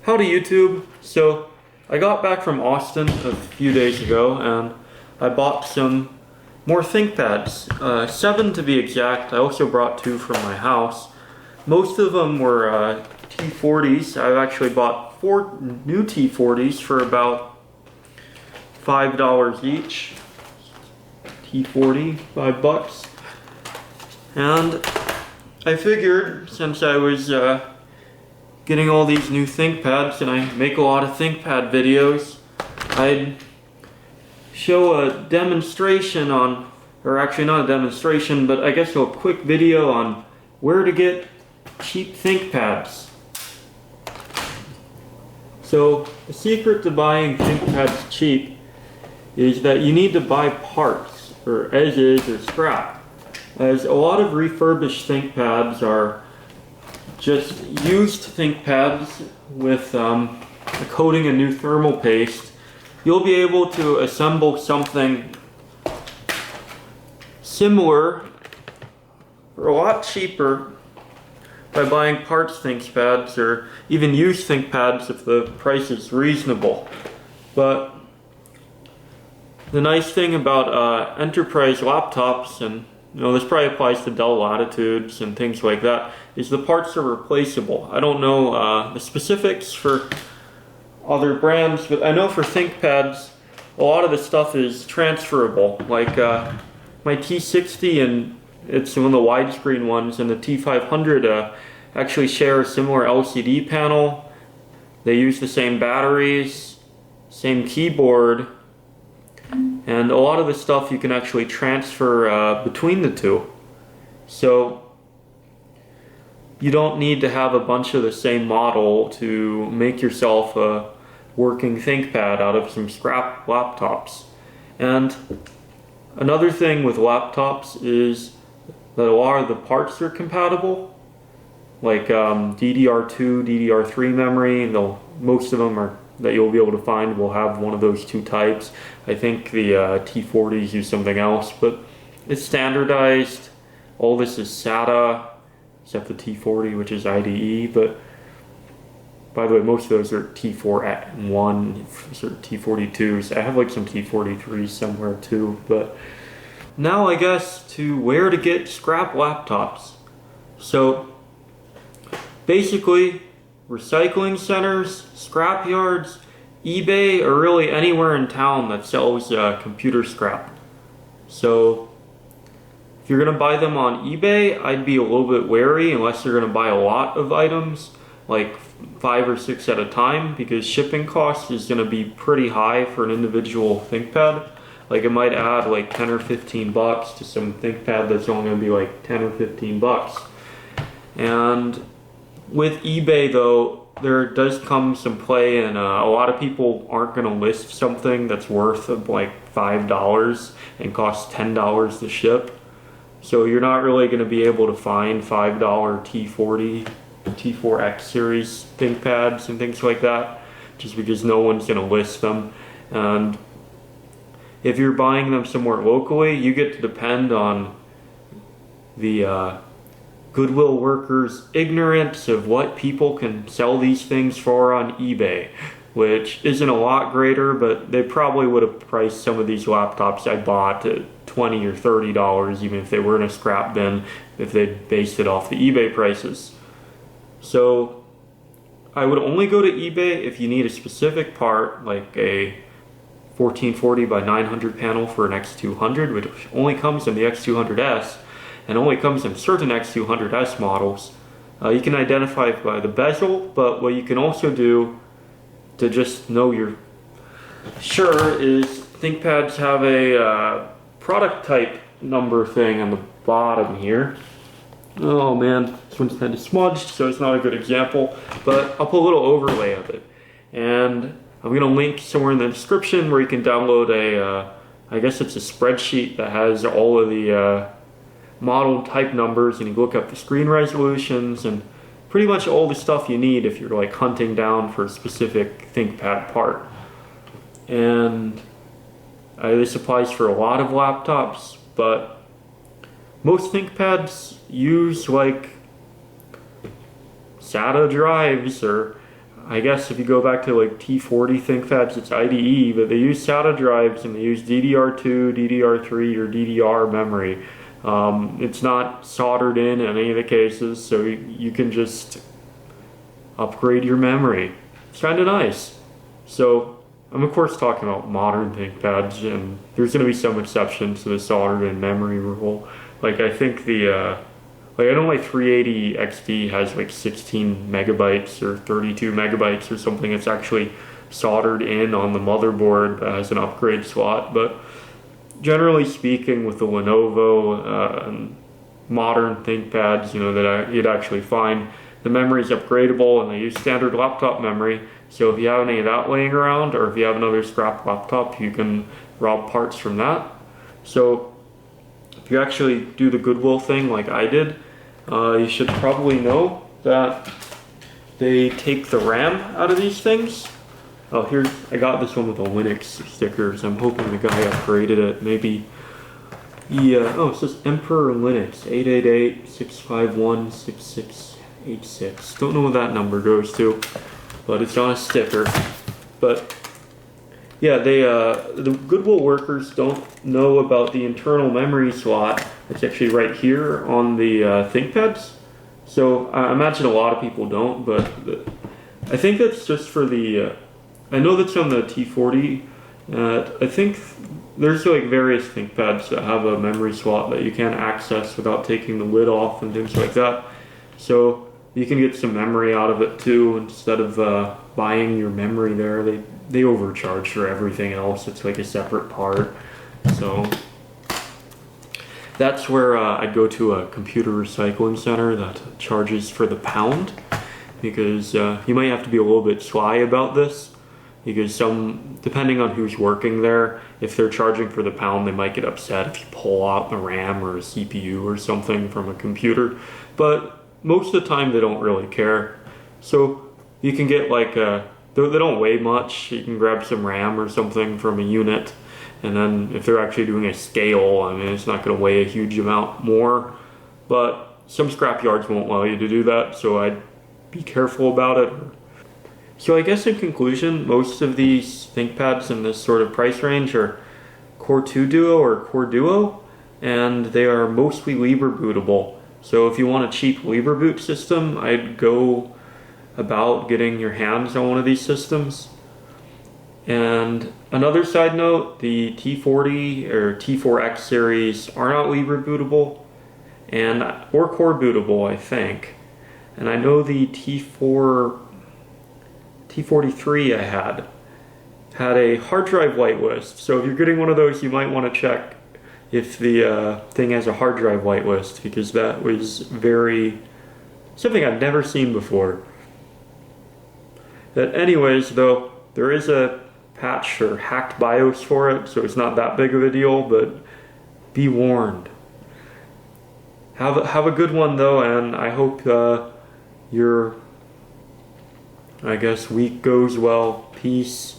Howdy YouTube. So I got back from Austin a few days ago and I bought some more Thinkpads, 7 to be exact. I also brought 2 from my house. Most of them were T40s. I've actually bought 4 new T40s for about $5 each. T40, $5. And I figured since I was getting all these new Thinkpads and I make a lot of Thinkpad videos, I'd show a demonstration on, or actually not a demonstration, but I guess a quick video on where to get cheap Thinkpads. So the secret to buying Thinkpads cheap is that you need to buy parts, or as is, or scrap. As a lot of refurbished Thinkpads are just used Thinkpads with a coating of new thermal paste. You'll be able to assemble something similar for a lot cheaper by buying parts Thinkpads or even used Thinkpads if the price is reasonable. But the nice thing about enterprise laptops, and this probably applies to Dell Latitudes and things like that, is the parts are replaceable. I don't know the specifics for other brands, but I know for Thinkpads, a lot of the stuff is transferable. Like my T60, and it's one of the widescreen ones, and the T500 actually share a similar LCD panel. They use the same batteries, same keyboard, and a lot of the stuff you can actually transfer between the two. So you don't need to have a bunch of the same model to make yourself a working ThinkPad out of some scrap laptops. And another thing with laptops is that a lot of the parts are compatible, like DDR2, DDR3 memory. Most of them are that you'll be able to find will have one of those two types. I think the T40s use something else, but it's standardized. All this is SATA, except the T40, which is IDE. But by the way, most of those are T41, or T42s. I have like some T43s somewhere too. But now I guess to where to get scrap laptops. So basically, recycling centers, scrap yards, eBay, or really anywhere in town that sells computer scrap. So if you're going to buy them on eBay, I'd be a little bit wary unless you're going to buy a lot of items, like 5 or 6 at a time, because shipping cost is going to be pretty high for an individual ThinkPad. Like it might add like 10 or 15 bucks to some ThinkPad that's only going to be like 10 or 15 bucks. And with eBay though, there does come some play, and a lot of people aren't going to list something that's worth of like $5 and costs $10 to ship. So you're not really going to be able to find $5 T40, T4X series ThinkPads and things like that, just because no one's going to list them. And if you're buying them somewhere locally, you get to depend on the Goodwill workers' ignorance of what people can sell these things for on eBay, which isn't a lot greater, but they probably would have priced some of these laptops I bought at $20 or $30, even if they were in a scrap bin, if they based it off the eBay prices. So I would only go to eBay if you need a specific part, like a 1440 by 900 panel for an X200, which only comes in the X200S, and only comes in certain X200S models. You can identify it by the bezel, but what you can also do to just know you're sure is Thinkpads have a product type number thing on the bottom here. Oh man, this one's kind of smudged, so it's not a good example, but I'll put a little overlay of it. And I'm going to link somewhere in the description where you can download I guess it's a spreadsheet that has all of the model type numbers, and you look up the screen resolutions and pretty much all the stuff you need if you're like hunting down for a specific ThinkPad part. And this applies for a lot of laptops, but most ThinkPads use like SATA drives or I guess if you go back to like T40 Thinkpads, it's IDE, but they use SATA drives and they use DDR2, DDR3, or DDR memory. It's not soldered in any of the cases, so you can just upgrade your memory. It's kind of nice. So I'm of course talking about modern ThinkPads, and there's going to be some exceptions to the soldered in memory rule. Like I think I know my 380 XD has like 16 megabytes or 32 megabytes or something. It's actually soldered in on the motherboard as an upgrade slot. But generally speaking, with the Lenovo modern ThinkPads, that you'd actually find the memory is upgradable, and they use standard laptop memory. So if you have any of that laying around, or if you have another scrap laptop, you can rob parts from that. So if you actually do the Goodwill thing like I did, you should probably know that they take the RAM out of these things. Oh, I got this one with the Linux stickers. I'm hoping the guy upgraded it. Maybe it says Emperor Linux 888-651-6686. Don't know what that number goes to, but it's on a sticker. But yeah, the Goodwill workers don't know about the internal memory slot. It's actually right here on the ThinkPads. So I imagine a lot of people don't, but I think that's just for the. I know that's on the T40. I think there's like various ThinkPads that have a memory slot that you can't access without taking the lid off and things like that. So you can get some memory out of it too, instead of buying your memory there. They overcharge for everything else. It's like a separate part. So that's where I'd go to a computer recycling center that charges for the pound, because you might have to be a little bit sly about this, because depending on who's working there, if they're charging for the pound, they might get upset if you pull out the RAM or a CPU or something from a computer. But most of the time they don't really care. So you can get like they don't weigh much. You can grab some RAM or something from a unit, and then if they're actually doing a scale, I mean, it's not going to weigh a huge amount more. But some scrap yards won't allow you to do that, so I'd be careful about it. So I guess in conclusion, most of these ThinkPads in this sort of price range are Core 2 Duo or Core Duo, and they are mostly Libre bootable. So if you want a cheap Libre boot system, I'd go about getting your hands on one of these systems. And another side note, the T40 or T4X series are not Libre bootable or core bootable, I think. And I know the T43 I had a hard drive whitelist. So if you're getting one of those, you might want to check if the thing has a hard drive whitelist, because that was something I've never seen before. But anyways, though, there is a patch or hacked BIOS for it, so it's not that big of a deal, but be warned. Have a good one, though, and I hope your week goes well. Peace.